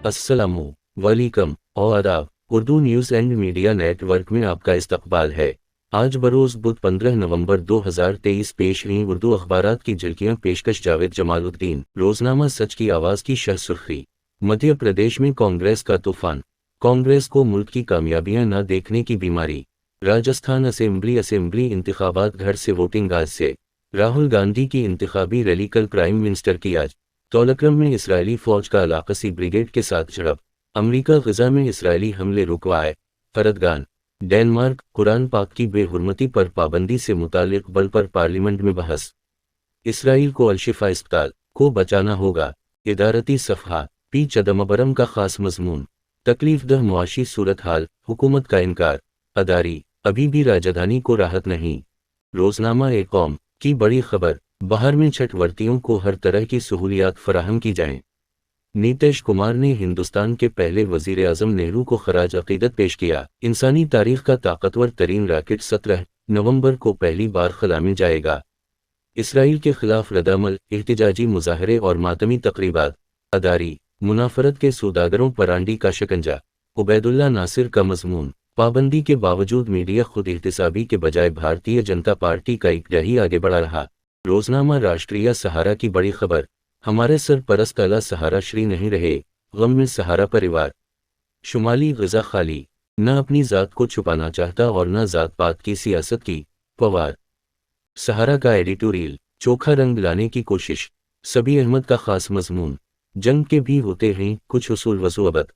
अस्सलामु वालेकुम और आदाब। Urdu news and media network में आपका इस्तकबाल है। आज बरोज़ बुध 15 नवंबर 2023 पेश हुई उर्दू अखबारात की झलकियां। पेशकश जावेद जमालुद्दीन। रोजनामा सच की आवाज़ की शह सुर्खी। मध्य प्रदेश में कांग्रेस का तूफान, कांग्रेस को मुल्क की कामयाबियां न देखने की बीमारी। राजस्थान असेंबली इंतखाबात घर से वोटिंग आज से। राहुल गांधी की इंतखाबी रैली कल प्राइम मिनिस्टर की आज। तौलक्रम में इसराइली फौज का अलाकसी ब्रिगेड के साथ झड़प। अमरीका गजा में इसराइली हमले रुकवाए। फरदगान। डेनमार्क। कुरान पाक की बेहुरमती पर पाबंदी से मुतालिक बल पर पार्लियामेंट में बहस। इसराइल को अलशिफा अस्पताल को बचाना होगा। इदारती सफ़हा। पी चदम्बरम का खास मजमून। तकलीफदह मुआशी सूरत हाल, हुकूमत का इनकार। अदारी। अभी भी राजधानी को राहत नहीं। रोजनामा ए कौम की बड़ी खबर। बाहर में छठ व्रतियों को हर तरह की सहूलियात फराहम की जाएं। नीतीश कुमार ने हिंदुस्तान के पहले वजीर आजम नेहरू को खराज अकीदत पेश किया। इंसानी तारीख का ताकतवर तरीन रॉकेट 17 नवंबर को पहली बार खला में जाएगा। इसराइल के खिलाफ रद्दअमल, एहतिजाजी मुजाहरे और मातमी तकरीबात। अदारी। मुनाफरत के सौदागरों पर आंडी का शिकंजा। उबैदुल्ला नासिर का मजमून। पाबंदी के बावजूद मीडिया खुद एहतिसाबी के बजाय भारतीय जनता पार्टी का इकराही आगे बढ़ा रहा। रोजनामा राष्ट्रीय सहारा की बड़ी खबर। हमारे सरपरस्त अला सहारा श्री नहीं रहे, गम में सहारा परिवार। शुमाली गजा खाली, न अपनी ज़ात को छुपाना चाहता और न ज़ात पात की सियासत की। पवार। सहारा का एडिटोरियल, चोखा रंग लाने की कोशिश। सबी अहमद का खास मजमून। जंग के भी होते हैं कुछ उसूल वसूअबत।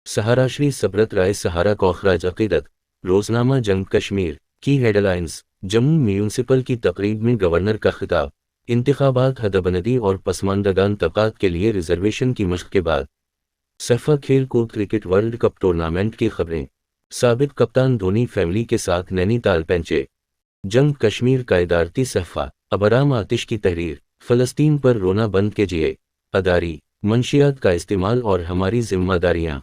सहारा श्री सबरत राय सहारा को खराज अकीदत। रोजनामा जंग कश्मीर की हेडलाइंस। जम्मू म्यूनिसिपल की तकरीब में गवर्नर का खिताब। इंतखाबात, हदबंदी और पसमानदगान तबकात के लिए रिजर्वेशन की मश्क के बाद। सफ़ा खेल कूद क्रिकेट वर्ल्ड कप टूर्नामेंट की खबरें। साबिक कप्तान धोनी फैमिली के साथ नैनीताल पहुंचे। जंग कश्मीर का इदारती सफ़ा। अबराम आतिश की तहरीर। फ़लस्तीन पर रोना बंद कीजिए। अदारी। मंशियात का इस्तेमाल और हमारी जिम्मेदारियाँ।